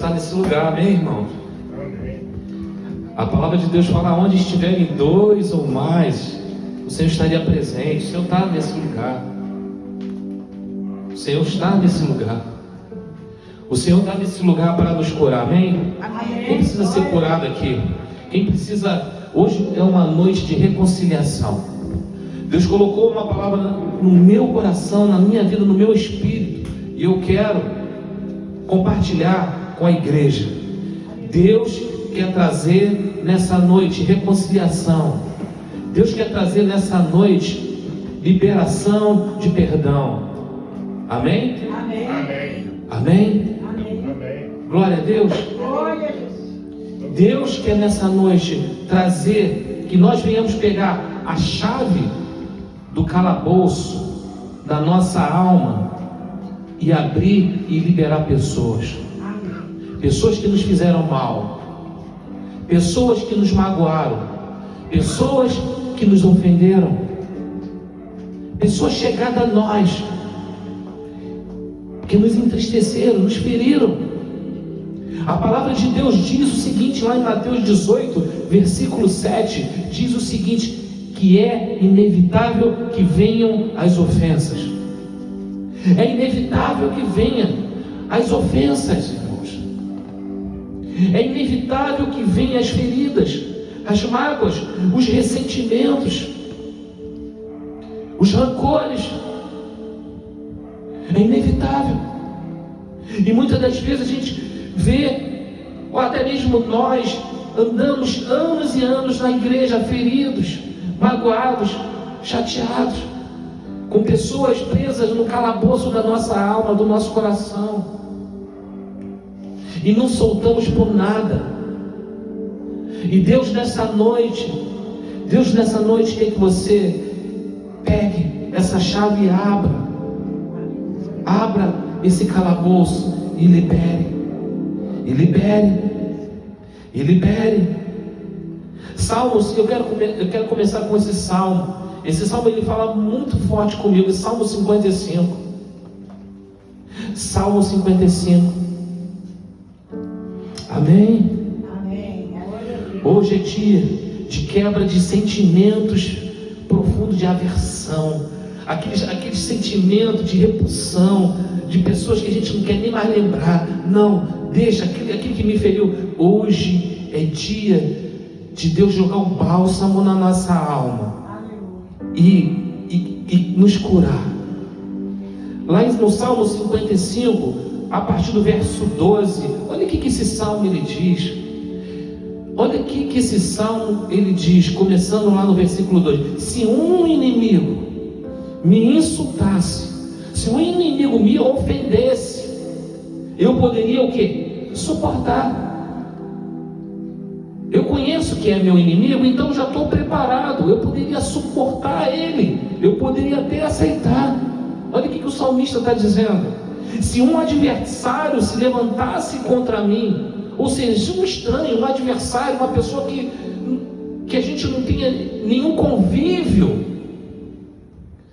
está nesse lugar, amém, irmão? Amém. A palavra de Deus fala: onde estiverem dois ou mais, o Senhor estaria presente. O Senhor está nesse lugar. O Senhor está nesse lugar. O Senhor está nesse lugar para nos curar, amém? Amém. Quem precisa ser curado aqui? Quem precisa... Hoje é uma noite de reconciliação. Deus colocou uma palavra no meu coração, na minha vida, no meu espírito, e eu quero compartilhar com a igreja. Deus quer trazer nessa noite reconciliação. Deus quer trazer nessa noite liberação de perdão. Amém? Amém. Amém. Amém? Amém. Amém. Glória a Deus. Glória a Jesus. Deus quer nessa noite trazer, que nós venhamos pegar a chave do calabouço da nossa alma e abrir e liberar pessoas. Pessoas que nos fizeram mal, pessoas que nos magoaram, pessoas que nos ofenderam, pessoas chegadas a nós, que nos entristeceram, nos feriram. A palavra de Deus diz o seguinte, lá em Mateus 18, versículo 7, diz o seguinte, que é inevitável que venham as ofensas. É inevitável que venham as ofensas, irmãos. É inevitável que venham as feridas, as mágoas, os ressentimentos, os rancores. É inevitável. E muitas das vezes a gente vê, ou até mesmo nós, andamos anos e anos na igreja feridos, magoados, chateados, com pessoas presas no calabouço da nossa alma, do nosso coração, e não soltamos por nada. E Deus nessa noite quer que você pegue essa chave e abra esse calabouço e libere. Salmos, eu quero começar com esse salmo. Esse salmo ele fala muito forte comigo. Salmo 55. Salmo 55. Amém? Amém. Hoje é dia de quebra de sentimentos profundos de aversão, aquele sentimento de repulsão, de pessoas que a gente não quer nem mais lembrar. Não, deixa aquilo que me feriu. Hoje é dia de Deus jogar um bálsamo na nossa alma e nos curar. Lá no Salmo 55, a partir do verso 12, olha o que esse salmo ele diz. Olha o que esse salmo ele diz, começando lá no versículo 2: se um inimigo me insultasse, se um inimigo me ofendesse, eu poderia o quê? Suportar. Eu conheço que é meu inimigo, então já estou preparado. Eu poderia suportar ele, eu poderia até aceitar. Olha o que o salmista está dizendo: se um adversário se levantasse contra mim, ou seja, se um estranho, um adversário, uma pessoa que a gente não tinha nenhum convívio,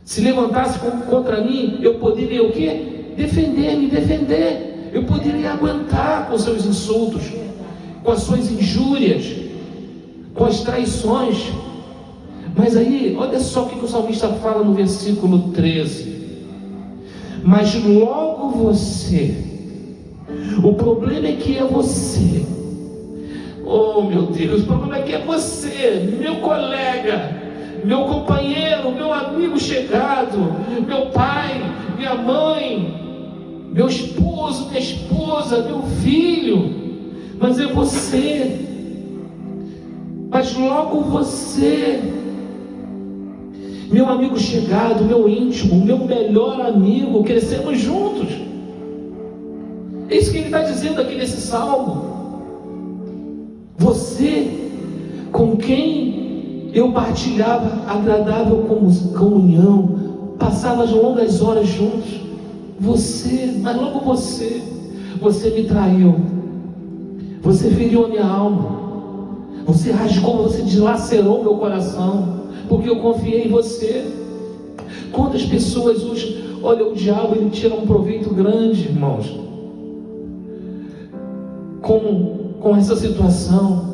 se levantasse contra mim, eu poderia o quê? Me defender. Eu poderia aguentar com seus insultos, com as suas injúrias, com as traições. Mas aí, olha só o que o salmista fala no versículo 13: mas logo você, o problema é que é você, oh meu Deus, o problema é que é você, meu colega, meu companheiro, meu amigo chegado, meu pai, minha mãe, meu esposo, minha esposa, meu filho. Mas é você, mas logo você, meu amigo chegado, meu íntimo, meu melhor amigo, crescemos juntos. É isso que ele está dizendo aqui nesse salmo. Você, com quem eu partilhava agradável comunhão, passava as longas horas juntos, mas logo você me traiu, você feriu a minha alma, você rasgou, você dilacerou meu coração, porque eu confiei em você. Quantas pessoas hoje, olha, o diabo ele tira um proveito grande, irmãos, com essa situação.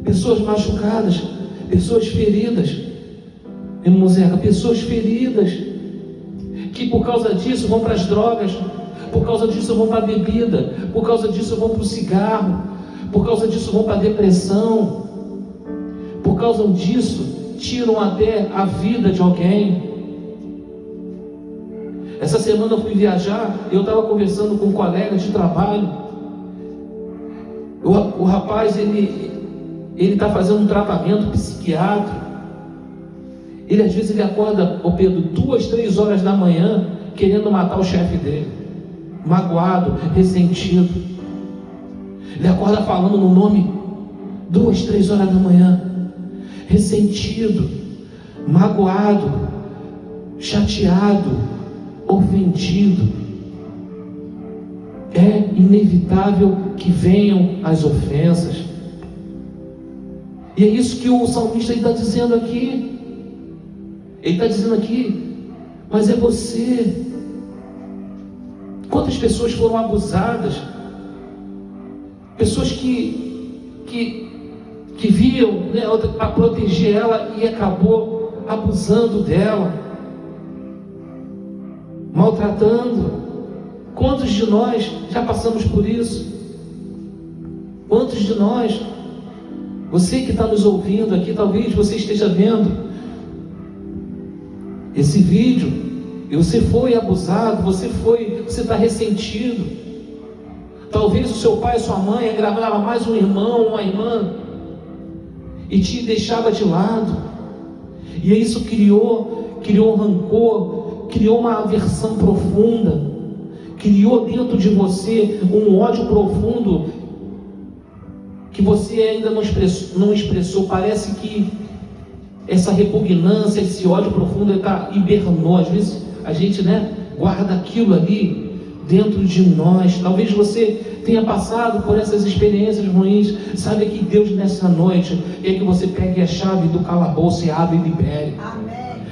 Pessoas machucadas, pessoas feridas, irmão Zeca, pessoas feridas, que por causa disso vão para as drogas, por causa disso vão para a bebida, por causa disso vão para o cigarro, por causa disso vão para a depressão, por causa disso tiram até a vida de alguém. Essa semana eu fui viajar, eu estava conversando com um colega de trabalho. O rapaz, ele está fazendo um tratamento psiquiátrico. Ele às vezes ele acorda, ô Pedro, 2, 3 horas da manhã, querendo matar o chefe dele, magoado, ressentido. Ele acorda falando no nome 2, 3 horas da manhã, ressentido, magoado, chateado, ofendido. É inevitável que venham as ofensas. E é isso que o salmista está dizendo aqui. Ele está dizendo aqui, mas é você. Quantas pessoas foram abusadas? Pessoas que viam, né, para proteger ela e acabou abusando dela, maltratando. Quantos de nós já passamos por isso? Quantos de nós? Você que está nos ouvindo aqui, talvez você esteja vendo esse vídeo e você foi abusado, você está ressentido. Talvez o seu pai e sua mãe agravava mais um irmão, uma irmã, e te deixava de lado. E isso criou rancor, criou uma aversão profunda, criou dentro de você um ódio profundo que você ainda não expressou. Parece que essa repugnância, esse ódio profundo hibernou. Às vezes a gente, né, guarda aquilo ali dentro de nós. Talvez você tenha passado por essas experiências ruins. Sabe que Deus nessa noite quer que você pegue a chave do calabouço e abre e libere. Amém.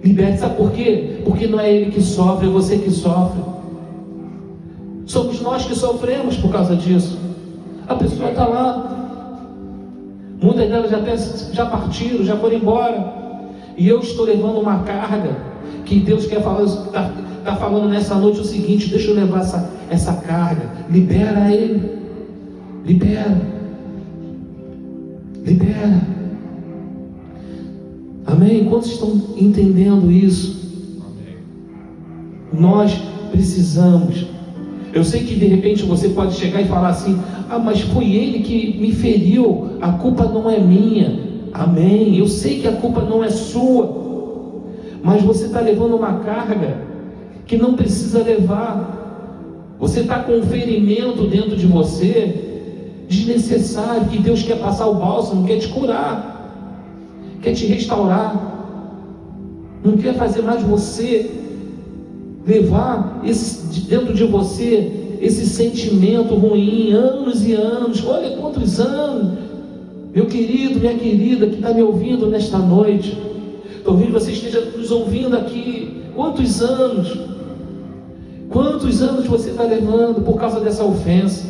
Libere. Sabe por quê? Porque não é ele que sofre, é você que sofre. Somos nós que sofremos por causa disso. A pessoa está lá, muitas delas já partiram, já foram embora, e eu estou levando uma carga que Deus quer falar, está falando nessa noite o seguinte: deixa eu levar essa carga. Libera ele, libera. Amém? Quantos estão entendendo isso? Amém. Nós precisamos. Eu sei que de repente você pode chegar e falar assim: ah, mas foi ele que me feriu, a culpa não é minha. Amém, eu sei que a culpa não é sua, mas você está levando uma carga que não precisa levar. Você está com um ferimento dentro de você desnecessário, que Deus quer passar o bálsamo, quer te curar, quer te restaurar, não quer fazer mais você levar dentro de você esse sentimento ruim, anos e anos. Olha quantos anos, meu querido, minha querida, que está me ouvindo nesta noite. Talvez você esteja nos ouvindo aqui. Quantos anos você está levando por causa dessa ofensa?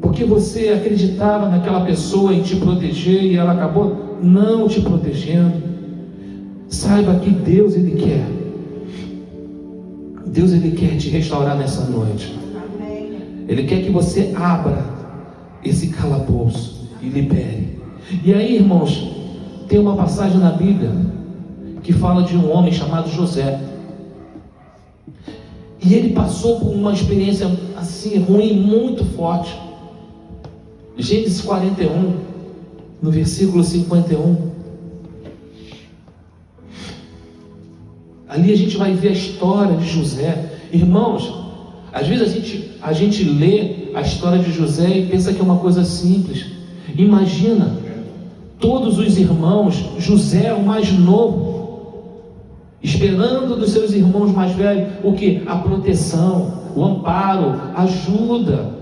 Porque você acreditava naquela pessoa em te proteger e ela acabou não te protegendo. Saiba que Deus, Ele quer te restaurar nessa noite. Amém. Ele quer que você abra esse calabouço e libere. E aí, irmãos, tem uma passagem na Bíblia que fala de um homem chamado José. E ele passou por uma experiência assim ruim, muito forte. Gênesis 41, no versículo 51. Ali a gente vai ver a história de José. Irmãos, às vezes a gente lê a história de José e pensa que é uma coisa simples. Imagina, todos os irmãos, José o mais novo, esperando dos seus irmãos mais velhos, o que? A proteção, o amparo, a ajuda,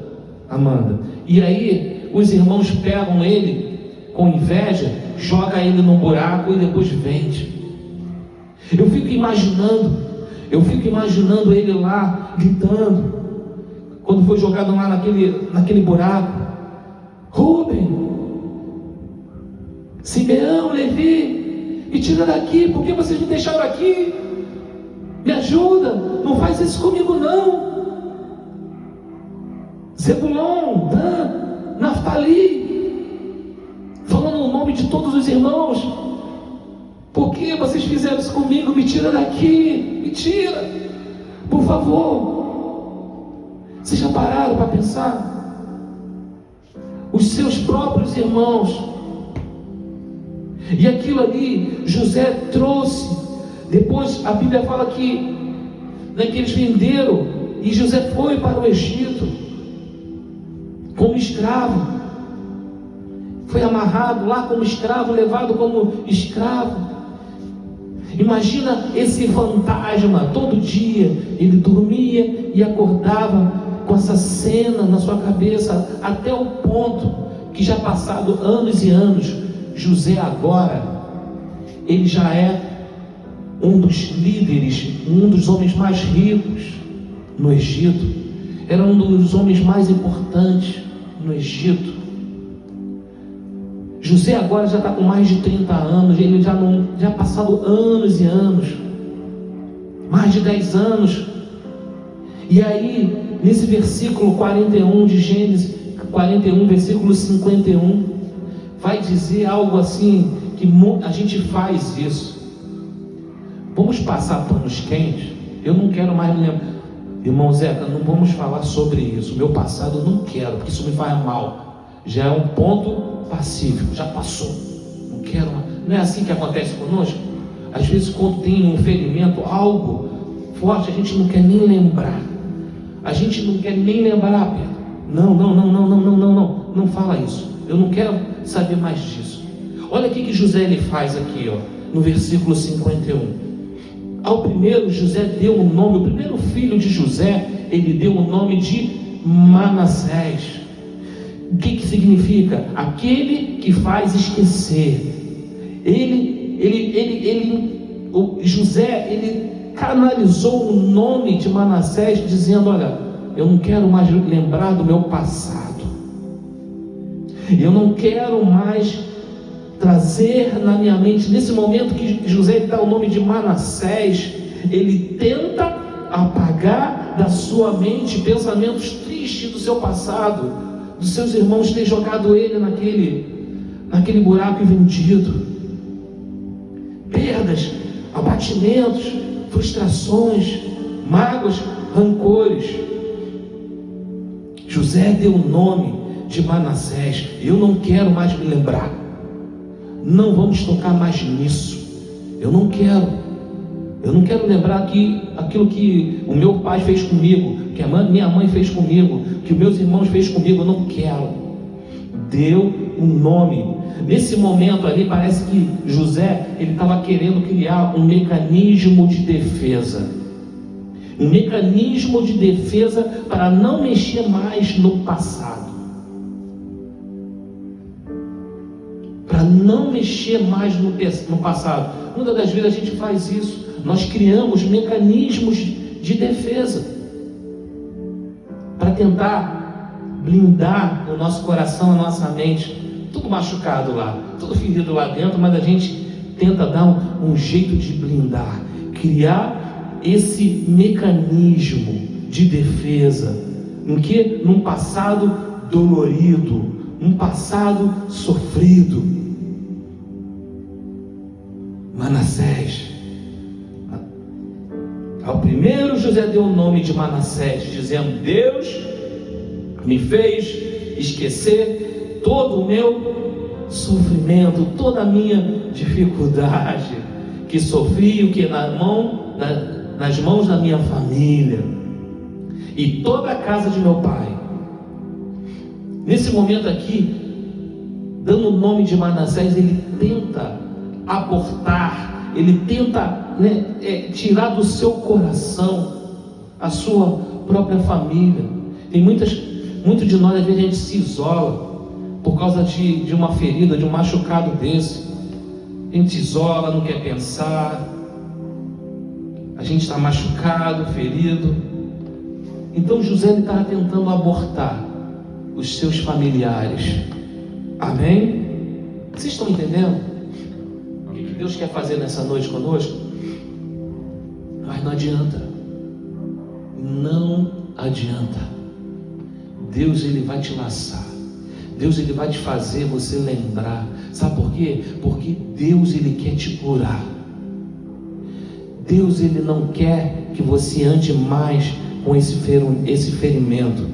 Amanda. E aí, os irmãos pegam ele com inveja, jogam ele num buraco e depois vende. Eu fico imaginando ele lá gritando, quando foi jogado lá naquele buraco: Rúben, Simeão, Levi, me tira daqui, por que vocês me deixaram aqui? Me ajuda, não faz isso comigo não. Zebulon, Dan, Naftali, falando o nome de todos os irmãos: por que vocês fizeram isso comigo? Me tira daqui, me tira, por favor. Vocês já pararam para pensar? Os seus próprios irmãos. E aquilo ali, José trouxe. Depois a Bíblia fala que eles venderam, e José foi para o Egito como escravo. Foi amarrado lá como escravo, levado como escravo. Imagina esse fantasma, todo dia ele dormia e acordava com essa cena na sua cabeça, até o ponto que já passado anos e anos, José agora, ele já é um dos líderes, um dos homens mais ricos no Egito, era um dos homens mais importantes no Egito. José agora já está com mais de 30 anos, ele já passado anos e anos, mais de 10 anos. E aí, nesse versículo 41 de Gênesis 41, versículo 51, vai dizer algo assim, que a gente faz isso. Vamos passar panos quentes? Eu não quero mais me lembrar. Irmão Zeca, não vamos falar sobre isso. Meu passado eu não quero, porque isso me faz mal. Já é um ponto pacífico, já passou. Não quero mais. Não é assim que acontece conosco? Às vezes, quando tem um ferimento, algo forte, a gente não quer nem lembrar. A gente não quer nem lembrar, Pedro. Não fala isso. Eu não quero saber mais disso. Olha o que José ele faz aqui, ó, no versículo 51. Ao primeiro, José deu o nome, o primeiro filho de José, ele deu o nome de Manassés. O que significa? Aquele que faz esquecer. José, ele canalizou o nome de Manassés, dizendo: olha, eu não quero mais lembrar do meu passado. Eu não quero mais trazer na minha mente. Nesse momento que José dá o nome de Manassés, ele tenta apagar da sua mente pensamentos tristes do seu passado, dos seus irmãos ter jogado ele naquele buraco e vendido, perdas, abatimentos, frustrações, mágoas, rancores. José deu o nome de Manassés. Eu não quero mais me lembrar. Não vamos tocar mais nisso. Eu não quero lembrar aquilo que o meu pai fez comigo, que a minha mãe fez comigo, que os meus irmãos fez comigo. Eu não quero. Deu um nome. Nesse momento ali, parece que José, ele estava querendo criar um mecanismo de defesa. Um mecanismo de defesa para não mexer mais no passado. Para não mexer mais no passado. Muitas das vezes a gente faz isso. Nós criamos mecanismos de defesa para tentar blindar o nosso coração, a nossa mente. Tudo machucado lá, tudo ferido lá dentro, mas a gente tenta dar um jeito de blindar, criar esse mecanismo de defesa, num passado dolorido, um passado sofrido. Manassés. Ao primeiro, José deu o nome de Manassés, dizendo: Deus me fez esquecer todo o meu sofrimento, toda a minha dificuldade que sofri, o que nas mãos da minha família e toda a casa de meu pai. Nesse momento aqui, dando o nome de Manassés, ele tenta abortar, ele tenta tirar do seu coração a sua própria família. Tem muito de nós, às vezes a gente se isola por causa de uma ferida, de um machucado desse. A gente se isola, não quer pensar, a gente está machucado, ferido, Então José estava tentando abortar os seus familiares. Amém? Vocês estão entendendo o que Deus quer fazer nessa noite conosco? Mas não adianta. Não adianta. Deus, Ele vai te laçar. Deus, Ele vai te fazer você lembrar. Sabe por quê? Porque Deus, Ele quer te curar. Deus, Ele não quer que você ande mais com esse ferimento,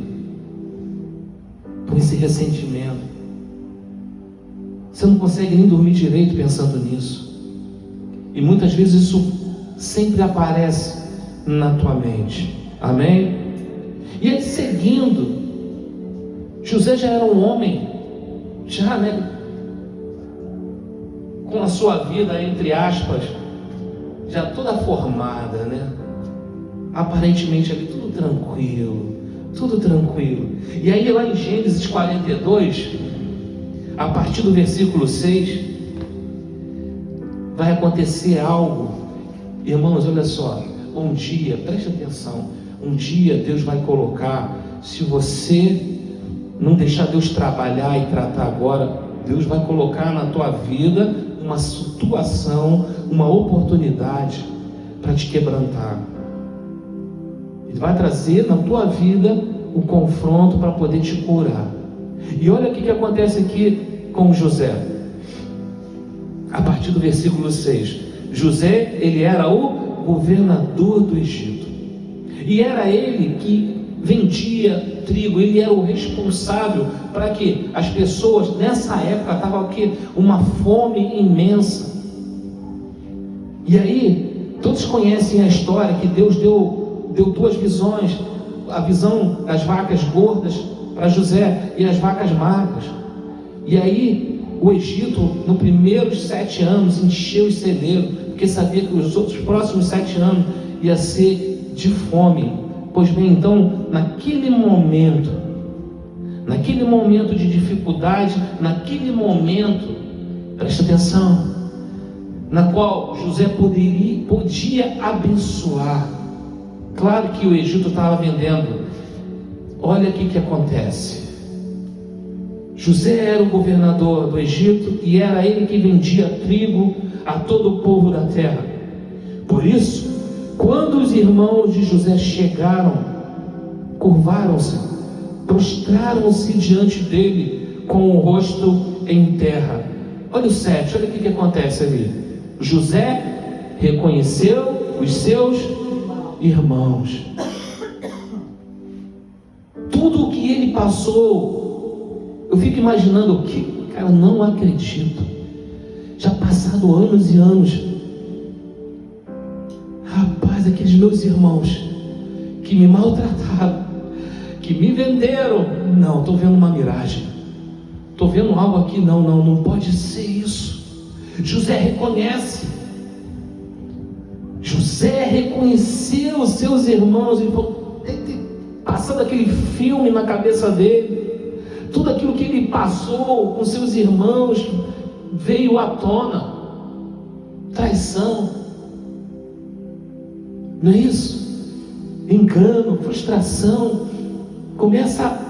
com esse ressentimento. Você não consegue nem dormir direito pensando nisso. E muitas vezes isso sempre aparece na tua mente. Amém? E aí, seguindo, José já era um homem, com a sua vida, entre aspas, já toda formada, aparentemente ali tudo tranquilo. E aí lá em Gênesis 42, a partir do versículo 6, vai acontecer algo. Irmãos, olha só, um dia, preste atenção, um dia Deus vai colocar, se você não deixar Deus trabalhar e tratar agora, Deus vai colocar na tua vida uma situação, uma oportunidade para te quebrantar. Ele vai trazer na tua vida um confronto para poder te curar. E olha o que acontece aqui com José. A partir do versículo 6. José, ele era o governador do Egito. E era ele que vendia trigo. Ele era o responsável para que as pessoas nessa época estavam o quê? Uma fome imensa. E aí, todos conhecem a história que Deus deu duas visões. A visão das vacas gordas para José e as vacas magras. E aí o Egito, no primeiros 7 anos, encheu os celeiros, porque sabia que os outros próximos 7 anos ia ser de fome. Pois bem, então, naquele momento de dificuldade, naquele momento, presta atenção, na qual José podia abençoar. Claro que o Egito estava vendendo. Olha o que acontece. José era o governador do Egito e era ele que vendia trigo a todo o povo da terra. Por isso, quando os irmãos de José chegaram, curvaram-se, prostraram-se diante dele com o rosto em terra. Olha o 7, olha o que acontece ali. José reconheceu os seus irmãos. Tudo o que ele passou, eu fico imaginando que, cara, não acredito. Já passaram anos e anos. Rapaz, aqueles meus irmãos que me maltrataram, que me venderam. Não, estou vendo uma miragem. Estou vendo algo aqui. Não pode ser isso. José reconhece. José reconheceu os seus irmãos. E passando aquele filme na cabeça dele. Tudo aquilo que ele passou com seus irmãos veio à tona. Traição. Não é isso? Engano, frustração. Começa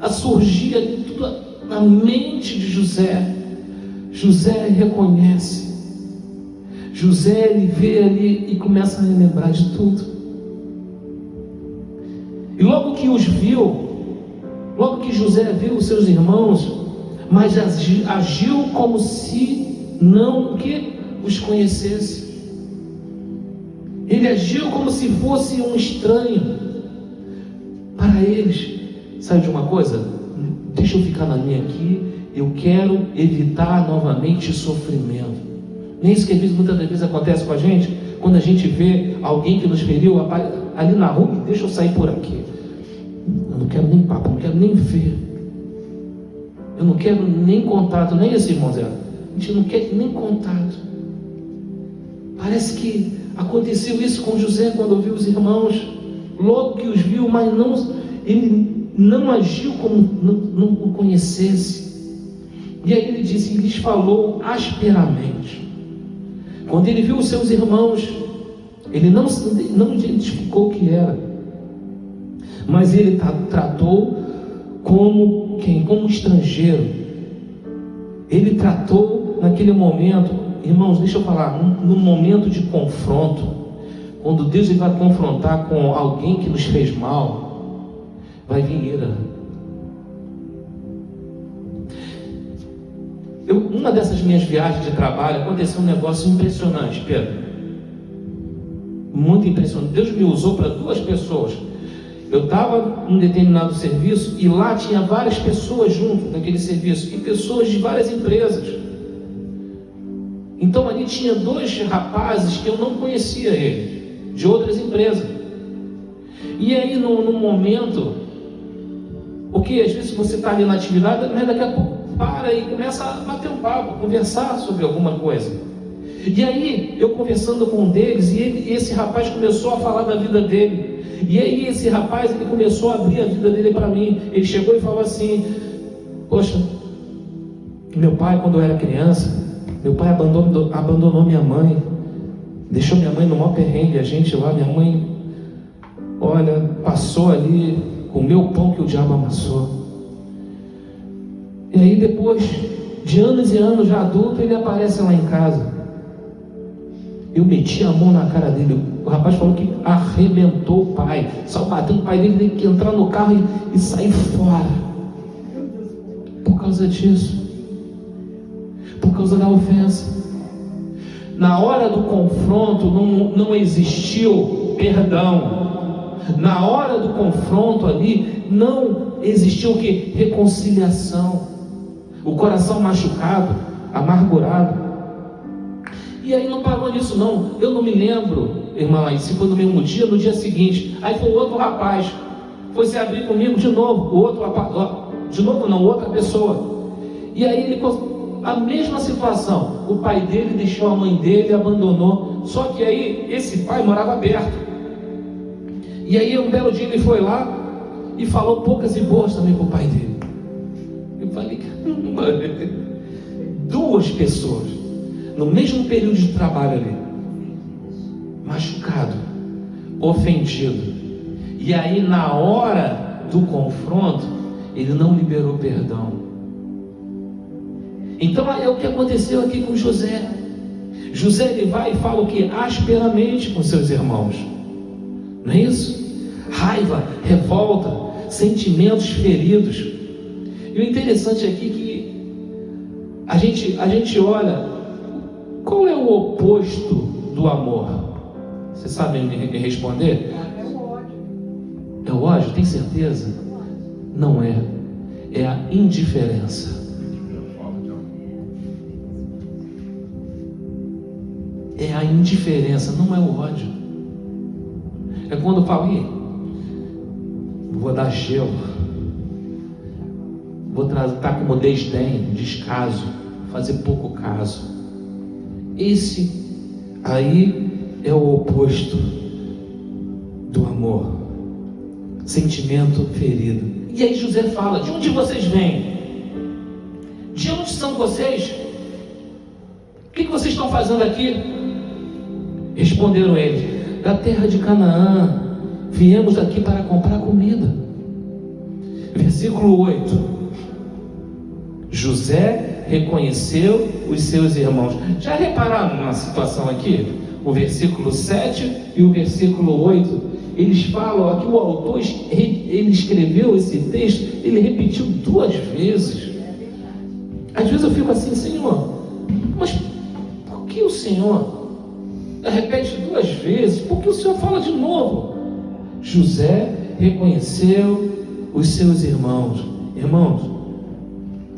a surgir tudo na mente de José. José reconhece. José, ele vê ali e começa a lembrar de tudo. E logo que os viu, logo que José viu os seus irmãos, mas agiu como se não os conhecesse. Ele agiu como se fosse um estranho para eles. Sabe de uma coisa? Deixa eu ficar na minha aqui. Eu quero evitar novamente sofrimento. Nem isso que muitas vezes acontece com a gente, quando a gente vê alguém que nos feriu ali na rua, deixa eu sair por aqui. Eu não quero nem papo, não quero nem ver. Eu não quero nem contato, nem esse irmão Zé. A gente não quer nem contato. Parece que aconteceu isso com José quando viu os irmãos. Logo que os viu, mas ele não agiu como não o conhecesse. E aí ele disse, e lhes falou asperamente. Quando ele viu os seus irmãos, ele não identificou o que era. Mas ele tratou como quem? Como um estrangeiro. Ele tratou naquele momento, irmãos, deixa eu falar, num momento de confronto, quando Deus vai confrontar com alguém que nos fez mal, vai vir ira. Uma dessas minhas viagens de trabalho, aconteceu um negócio impressionante, Pedro. Muito impressionante. Deus me usou para 2 pessoas. Eu estava em um determinado serviço e lá tinha várias pessoas junto naquele serviço, e pessoas de várias empresas. Então ali tinha 2 rapazes que eu não conhecia eles, de outras empresas. E aí num momento, porque às vezes você está ali na atividade, mas daqui a pouco para e começa a bater um papo, conversar sobre alguma coisa. E aí eu conversando com um deles, e esse rapaz começou a falar da vida dele. E aí esse rapaz, ele começou a abrir a vida dele para mim. Ele chegou e falou assim: poxa, meu pai, quando eu era criança, meu pai abandonou minha mãe, deixou minha mãe no maior perrengue. A gente lá, minha mãe, olha, passou ali, comeu o pão que o diabo amassou. E aí depois de anos e anos, já adulto, ele aparece lá em casa. Eu meti a mão na cara dele. O rapaz falou que arrebentou o pai, só batendo o pai dele, tem que entrar no carro e sair fora. Por causa disso, por causa da ofensa. Na hora do confronto não existiu perdão. Na hora do confronto ali não existiu o que? Reconciliação. O coração machucado, amargurado. E aí não parou nisso não. Eu não me lembro, irmã, se foi no mesmo dia, no dia seguinte. Aí foi o outro rapaz, foi se abrir comigo de novo. O outro rapaz, de novo não, outra pessoa. E aí ele, a mesma situação. O pai dele deixou a mãe dele, abandonou. Só que aí esse pai morava perto. E aí um belo dia ele foi lá e falou poucas e boas também para o pai dele. Eu falei, caramba, 2 pessoas no mesmo período de trabalho ali, machucado, ofendido. E aí na hora do confronto, ele não liberou perdão. Então é o que aconteceu aqui com José. José, ele vai e fala o que? Asperamente com seus irmãos. Não é isso? Raiva, revolta, sentimentos feridos. E o interessante aqui é que a gente olha, qual é o oposto do amor? Vocês sabem responder? É o ódio. É o ódio? Tem certeza? Não é. É a indiferença. É a indiferença, não é o ódio. É quando eu falo, vou dar gelo, vou tratar como desdém, descaso, fazer pouco caso. Esse aí é o oposto do amor, sentimento ferido. E aí José fala: de onde vocês vêm? De onde são vocês? O que vocês estão fazendo aqui? Responderam eles: da terra de Canaã, viemos aqui para comprar comida. Versículo 8. José reconheceu os seus irmãos. Já repararam na situação aqui? O versículo 7 e o versículo 8, eles falam aqui, o autor, ele escreveu esse texto, ele repetiu 2 vezes. Às vezes eu fico assim: Senhor, mas por que o Senhor repete 2 vezes? Por que o Senhor fala de novo? José reconheceu os seus irmãos. Irmãos,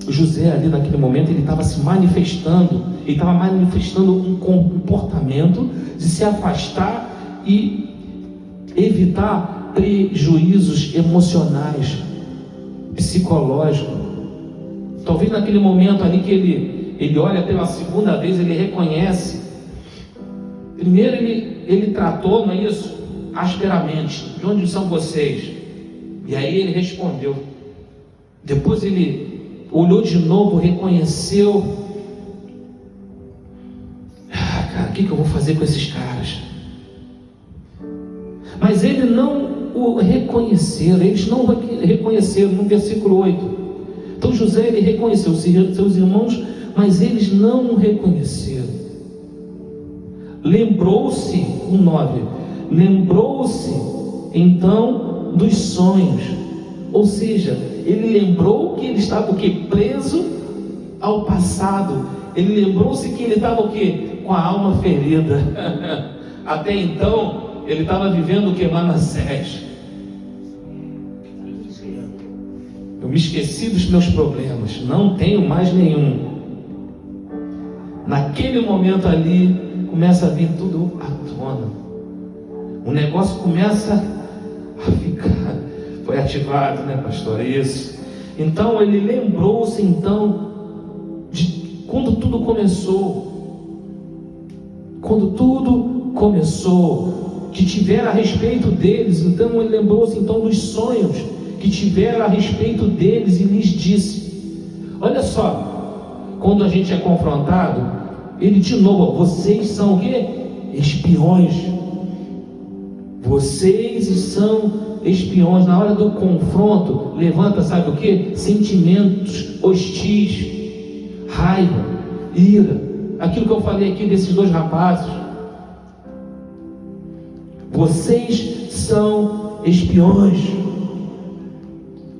José ali naquele momento, ele estava se manifestando, ele estava manifestando um comportamento de se afastar e evitar prejuízos emocionais, psicológicos. Talvez naquele momento ali que ele olha pela segunda vez, ele reconhece. Primeiro ele tratou, não é isso? Asperamente: de onde são vocês? E aí ele respondeu. Depois ele olhou de novo, reconheceu. Cara, o que eu vou fazer com esses caras? Mas ele não o reconheceram, eles não reconheceram, no versículo 8. Então José, ele reconheceu seus irmãos, mas eles não o reconheceram. Lembrou-se, no 9, lembrou-se então dos sonhos, ou seja, ele lembrou que ele estava preso ao passado. Ele lembrou-se que ele estava com a alma ferida. Até então ele estava vivendo Manassés. Eu me esqueci dos meus problemas, não tenho mais nenhum. Naquele momento ali começa a vir tudo à tona. O negócio começa a ficar. Foi ativado, né, pastor? É isso. Então ele lembrou-se então de quando tudo começou. Quando tudo começou, que tiveram a respeito deles. Então ele lembrou-se então dos sonhos que tiveram a respeito deles e lhes disse. Olha só, quando a gente é confrontado, ele de novo, vocês são o quê? Espiões. Vocês são espiões. Na hora do confronto, levanta, sabe o quê? Sentimentos hostis, raiva, ira. Aquilo que eu falei aqui desses dois rapazes. Vocês são espiões.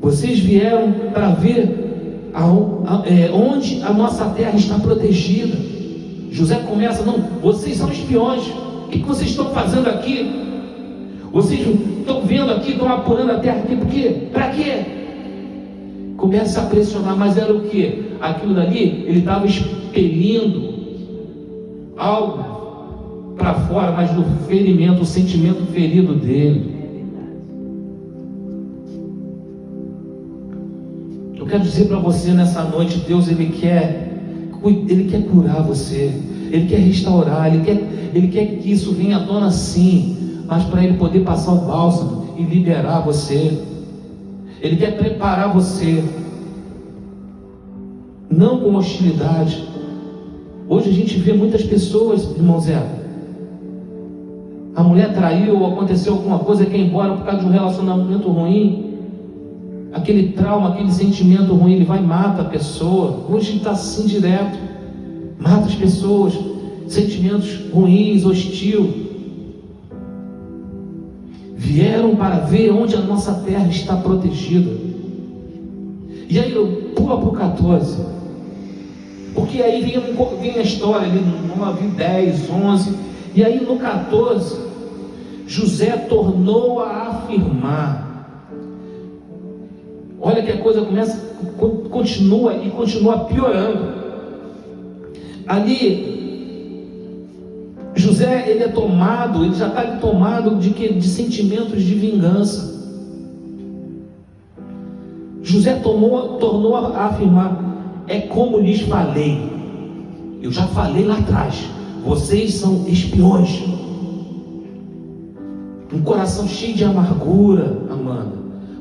Vocês vieram para ver onde a nossa terra está protegida. José começa, não, vocês são espiões. O que vocês estão fazendo aqui? Vocês estão vendo aqui, estão apurando a terra aqui, por quê? Para quê? Começa a pressionar, mas era o quê? Aquilo dali, ele estava expelindo algo para fora, mas do ferimento, o sentimento ferido dele. Eu quero dizer para você nessa noite, Deus ele quer curar você, Ele quer restaurar, Ele quer que isso venha à tona sim, mas para Ele poder passar o bálsamo e liberar você. Ele quer preparar você, não com hostilidade. Hoje a gente vê muitas pessoas, irmão Zé, a mulher traiu ou aconteceu alguma coisa, quer ir embora por causa de um relacionamento ruim. Aquele trauma, aquele sentimento ruim, ele vai e mata a pessoa. Hoje está assim direto. Mata as pessoas. Sentimentos ruins, hostil. Vieram para ver onde a nossa terra está protegida. E aí eu pulo para o 14. Porque aí vem a história ali no 9, 10, 11. E aí no 14, José tornou a afirmar. Olha que a coisa continua piorando. Ali, José, ele já está tomado de sentimentos de vingança. José tornou a afirmar, é como lhes falei. Eu já falei lá atrás, vocês são espiões. Um coração cheio de amargura, Amanda.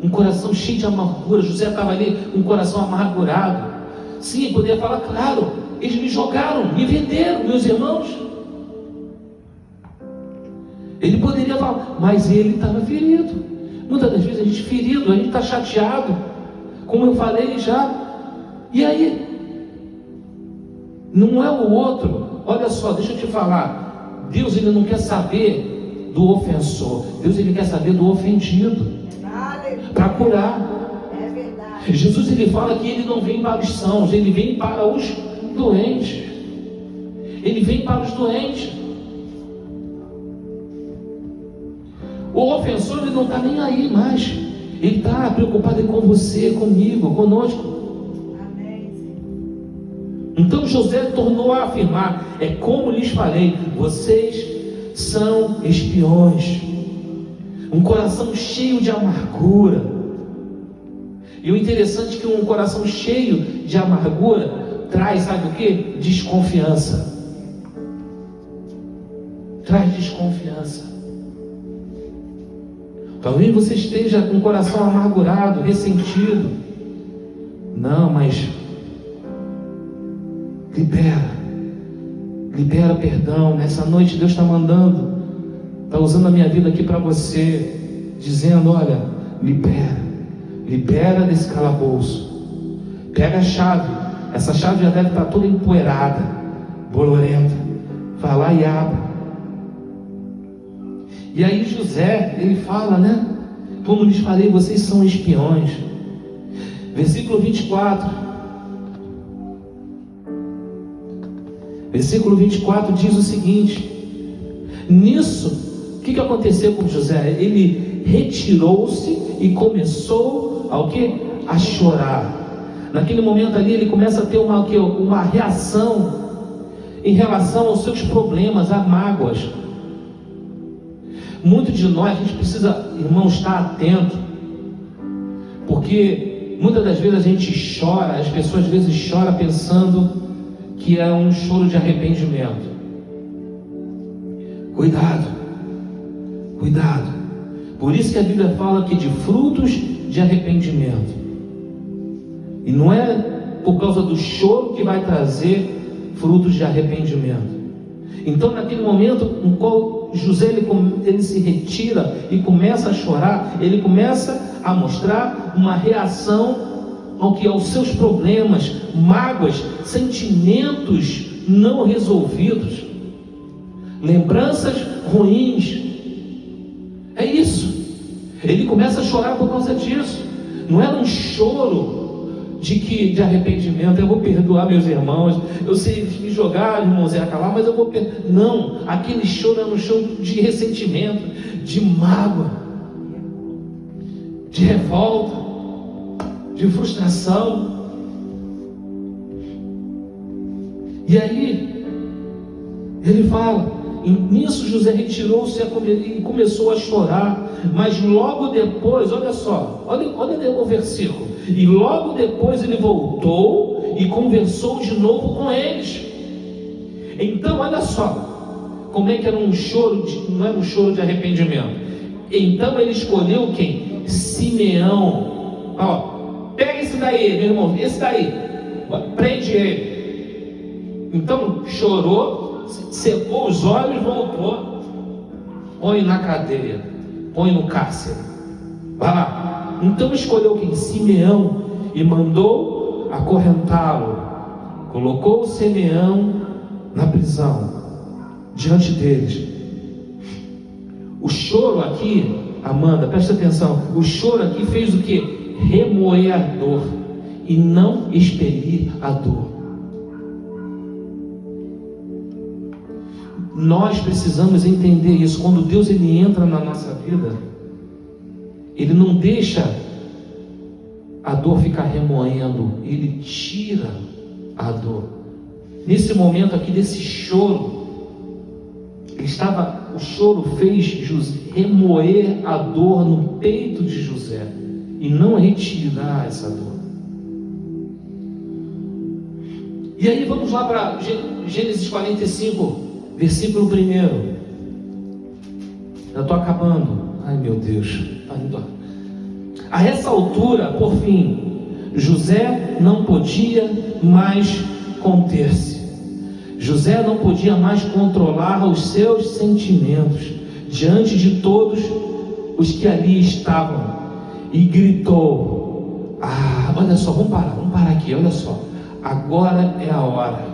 Um coração cheio de amargura. José estava ali com um coração amargurado. Sim, poderia falar, claro, eles me jogaram, me venderam, meus irmãos. Ele poderia falar, mas ele estava ferido. Muitas das vezes a gente ferido, a gente está chateado, como eu falei já. E aí? Não é o outro. Olha só, deixa eu te falar. Deus ele não quer saber do ofensor. Deus ele quer saber do ofendido. Para curar. É verdade. Jesus ele fala que ele não vem para os sãos, ele vem para os doentes. Ele vem para os doentes. O ofensor ele não está nem aí mais. Ele está preocupado com você, comigo, conosco. Amém. Então José tornou a afirmar, é como lhes falei, vocês são espiões. Um coração cheio de amargura. E o interessante é que um coração cheio de amargura traz, sabe o que? Desconfiança. Traz desconfiança. Talvez você esteja com o coração amargurado, ressentido. Não, mas libera perdão. Nessa noite Deus está mandando, está usando a minha vida aqui para você. dizendo: olha, libera desse calabouço, pega a chave, essa chave já deve estar toda empoeirada, bolorenta, vai lá e abre. E aí José, ele fala, né? Como lhes falei, vocês são espiões. Versículo 24. Versículo 24 diz o seguinte: nisso, o que aconteceu com José? Ele retirou-se e começou a o quê? A chorar. Naquele momento ali, ele começa a ter uma reação em relação aos seus problemas, a mágoas. Muito de nós, a gente precisa, irmão, estar atento, porque muitas das vezes a gente chora, as pessoas às vezes choram pensando que é um choro de arrependimento. Cuidado, cuidado. Por isso que a Bíblia fala aqui de frutos de arrependimento. E não é por causa do choro que vai trazer frutos de arrependimento. Então, naquele momento em qual José ele se retira e começa a chorar, ele começa a mostrar uma reação aos seus problemas, mágoas, sentimentos não resolvidos, lembranças ruins. É isso. Ele começa a chorar por causa disso. Não era um choro de arrependimento. Eu vou perdoar meus irmãos, eu sei me jogar, irmão Zé lá, mas eu vou perdoar. Não, aquele choro era um choro de ressentimento, de mágoa, de revolta, de frustração. E aí ele fala: nisso José retirou-se e começou a chorar. Mas logo depois, olha só, olha o versículo. E logo depois ele voltou e conversou de novo com eles. Então, olha só, como é que era um choro, não era um choro de arrependimento. Então ele escolheu quem? Simeão. Ó, pega esse daí, meu irmão, esse daí, prende ele. Então chorou, secou os olhos, voltou, põe na cadeia, põe no cárcere, vai lá. Então escolheu quem? Simeão, e mandou acorrentá-lo. Colocou o Simeão na prisão, diante deles. O choro aqui, Amanda, presta atenção, o choro aqui fez o que? Remoer a dor e não expelir a dor. Nós precisamos entender isso. Quando Deus ele entra na nossa vida, Ele não deixa a dor ficar remoendo, Ele tira a dor. Nesse momento aqui, desse choro, o choro fez remoer a dor no peito de José e não retirar essa dor. E aí vamos lá para Gênesis 45, versículo 1. Já estou acabando. Ai meu Deus. A essa altura, por fim, José não podia mais conter-se. José não podia mais controlar os seus sentimentos diante de todos os que ali estavam, e gritou: olha só, vamos parar aqui, olha só, agora é a hora,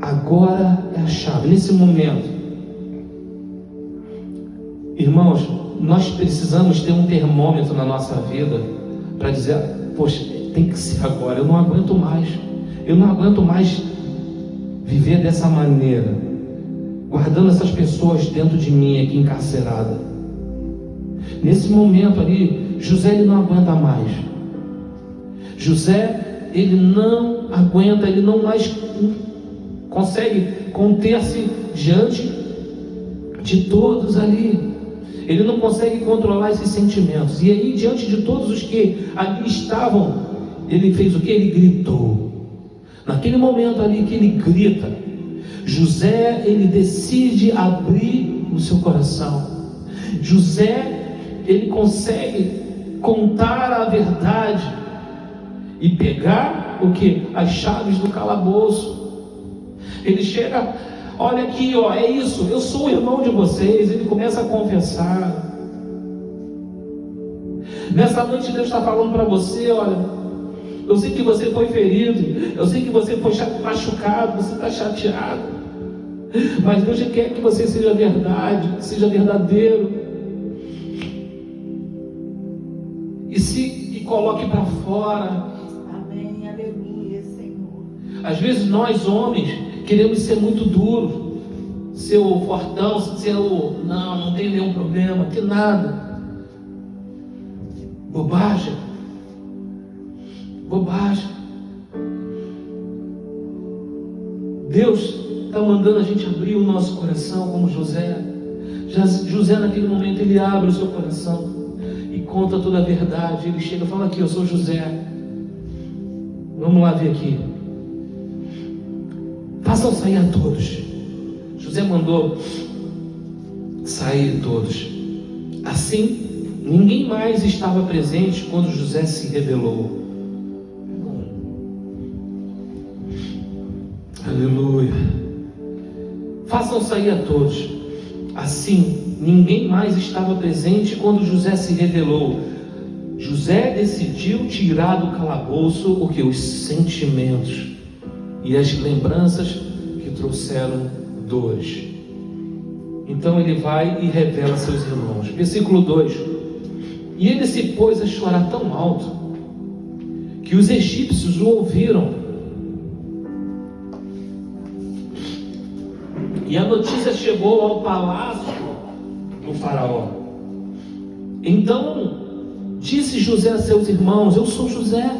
agora é a chave. Nesse momento, irmãos, nós precisamos ter um termômetro na nossa vida para dizer: poxa, tem que ser agora, eu não aguento mais viver dessa maneira, guardando essas pessoas dentro de mim aqui encarcerada. Nesse momento ali, José ele não aguenta mais. José ele não aguenta, ele não mais consegue conter-se diante de todos ali. Ele não consegue controlar esses sentimentos. E aí, diante de todos os que ali estavam, ele fez o que? Ele gritou. Naquele momento ali que ele grita, José, ele decide abrir o seu coração. José, ele consegue contar a verdade e pegar o que? As chaves do calabouço. Ele chega: olha aqui, é isso, eu sou o irmão de vocês. Ele começa a confessar. Nessa noite Deus está falando para você, olha, eu sei que você foi ferido, eu sei que você foi machucado, você está chateado, mas Deus quer que você seja verdade, seja verdadeiro, e coloque para fora. Amém, aleluia, Senhor. Às vezes nós homens queremos ser muito duros, ser o fortão, ser o não tem nenhum problema, que nada. Bobagem. Deus está mandando a gente abrir o nosso coração como José. José naquele momento ele abre o seu coração e conta toda a verdade. Ele chega e fala: aqui, eu sou José. Vamos lá ver aqui. Façam sair a todos. José mandou sair todos. Assim, ninguém mais estava presente quando José se rebelou. Aleluia. Façam sair a todos. Assim, ninguém mais estava presente quando José se rebelou. José decidiu tirar do calabouço o que? Os sentimentos e as lembranças que trouxeram dores. Então ele vai e revela a seus irmãos. Versículo 2: E ele se pôs a chorar tão alto que os egípcios o ouviram. E a notícia chegou ao palácio do faraó. Então disse José a seus irmãos: eu sou José,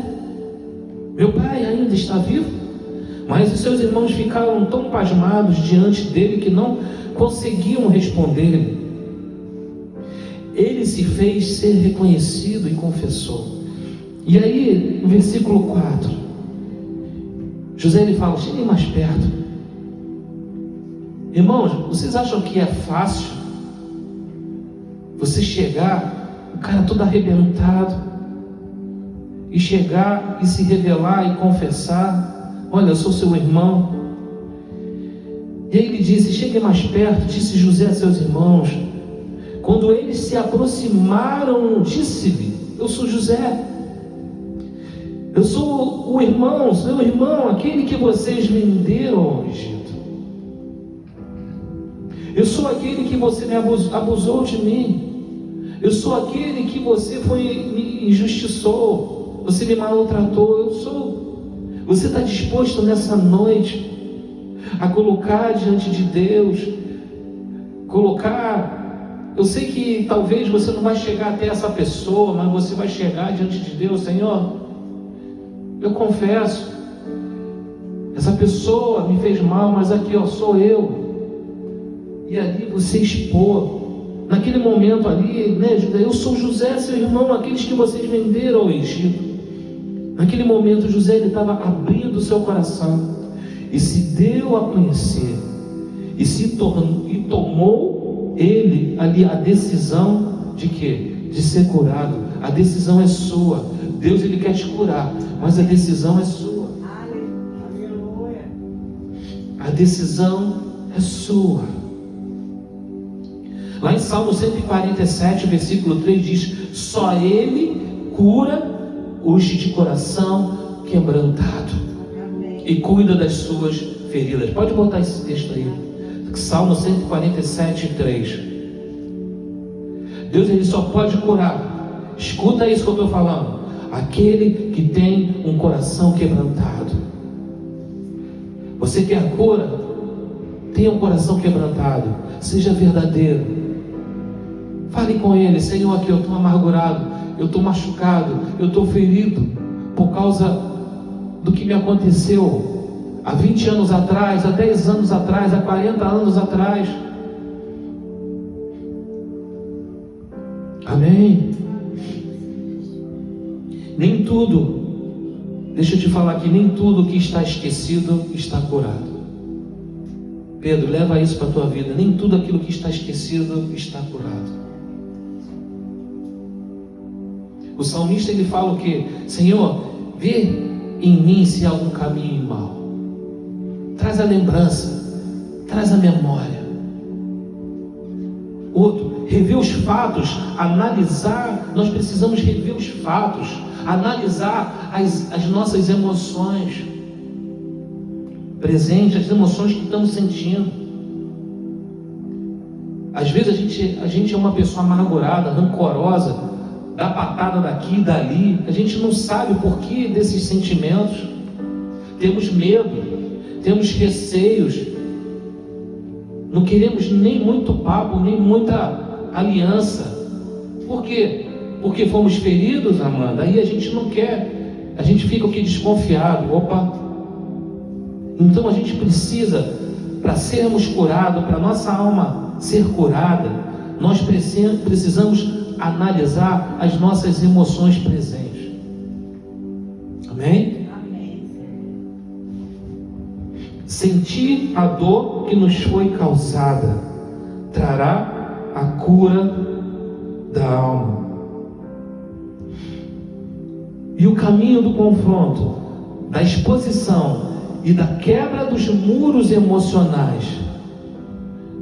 meu pai ainda está vivo? Mas os seus irmãos ficaram tão pasmados diante dele que não conseguiam responder-lhe. Ele se fez ser reconhecido e confessou. E aí, no versículo 4, José ele fala: cheguem mais perto. Irmãos, vocês acham que é fácil você chegar, o cara todo arrebentado, e chegar e se revelar e confessar: olha, eu sou seu irmão? E aí ele disse: cheguem mais perto, disse José a seus irmãos. Quando eles se aproximaram, disse-lhe: eu sou José, eu sou o irmão, seu irmão, aquele que vocês venderam ao Egito. Eu sou aquele que você me abusou de mim. Eu sou aquele que você me injustiçou, você me maltratou. Eu sou. Você está disposto nessa noite a colocar diante de Deus, eu sei que talvez você não vai chegar até essa pessoa, mas você vai chegar diante de Deus: Senhor, eu confesso, essa pessoa me fez mal, mas aqui sou eu. E ali você expor, naquele momento ali, né, José, eu sou José, seu irmão, aqueles que vocês venderam ao Egito. Naquele momento José ele estava abrindo o seu coração e se deu a conhecer e tomou ele ali a decisão de quê? De ser curado. A decisão é sua. Deus ele quer te curar, mas a decisão é sua. Aleluia. A decisão é sua. Lá em Salmo 147, versículo 3 diz: só Ele cura os de coração quebrantado. Amém. E cuida das suas feridas. Pode botar esse texto aí. Salmo 147, 3. Deus ele só pode curar. Escuta isso que eu estou falando. Aquele que tem um coração quebrantado. Você quer a cura? Tenha um coração quebrantado. Seja verdadeiro. Fale com ele: Senhor, aqui eu estou amargurado, eu estou machucado, eu estou ferido por causa do que me aconteceu há 20 anos atrás, há 10 anos atrás, há 40 anos atrás. Amém? Nem tudo, deixa eu te falar aqui, nem tudo que está esquecido está curado. Pedro, leva isso para a tua vida. Nem tudo aquilo que está esquecido está curado. O salmista ele fala o quê? Senhor, vê em mim se há algum caminho mau. Traz a lembrança, traz a memória. Outro, rever os fatos, analisar, nós precisamos rever os fatos, analisar as nossas emoções presentes, as emoções que estamos sentindo. Às vezes a gente é uma pessoa amargurada, rancorosa, dá patada daqui e dali, a gente não sabe o porquê desses sentimentos, temos medo, temos receios, não queremos nem muito papo, nem muita aliança. Por quê? Porque fomos feridos, Amanda, aí a gente não quer, a gente fica aqui desconfiado. Opa! Então a gente precisa, para sermos curados, para nossa alma ser curada, nós precisamos analisar as nossas emoções presentes. Amém? Amém. Sentir a dor que nos foi causada trará a cura da alma. E o caminho do confronto, da exposição e da quebra dos muros emocionais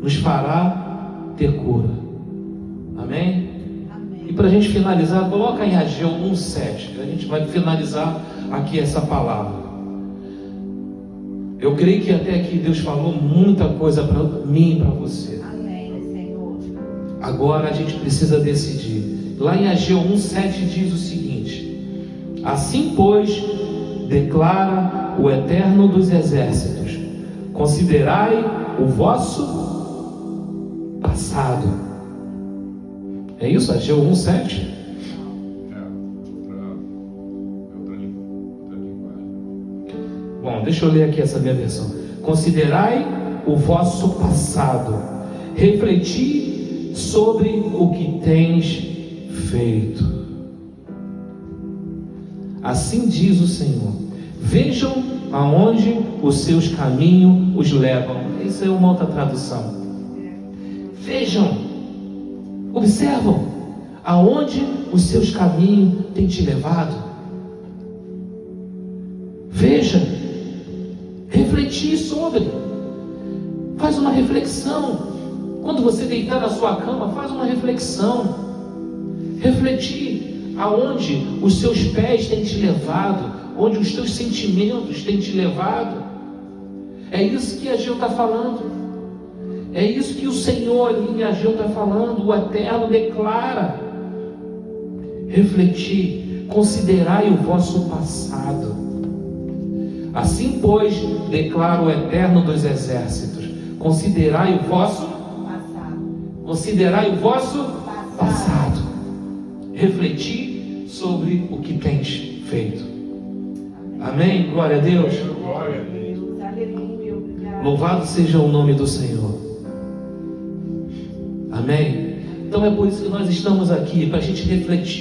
nos fará ter cura. Amém? E para a gente finalizar, coloca em Ageu 1:7. A gente vai finalizar aqui essa palavra. Eu creio que até aqui Deus falou muita coisa para mim e para você. Amém, Senhor. Agora a gente precisa decidir. Lá em Ageu 1:7 diz o seguinte: assim, pois, declara o Eterno dos Exércitos, considerai o vosso passado. É isso, Ageu 1:7? Outra linguagem. Bom, deixa eu ler aqui essa minha versão. Considerai o vosso passado, refleti sobre o que tens feito. Assim diz o Senhor: vejam aonde os seus caminhos os levam. Isso é uma outra tradução. Vejam, observam aonde os seus caminhos têm te levado. Veja, refletir sobre. Faz uma reflexão. Quando você deitar na sua cama, faz uma reflexão. Refletir aonde os seus pés têm te levado, onde os teus sentimentos têm te levado. É isso que Ageu está falando. É isso que o Senhor ali em Ageu está falando. O Eterno declara: refletir, considerai o vosso passado. Assim, pois, declara o Eterno dos Exércitos: considerai o vosso Passado. Considerai o vosso passado. Refletir sobre o que tens feito. Amém? Glória a Deus. Glória a Deus, aleluia, obrigado. Louvado seja o nome do Senhor. Amém? Então é por isso que nós estamos aqui, para a gente refletir.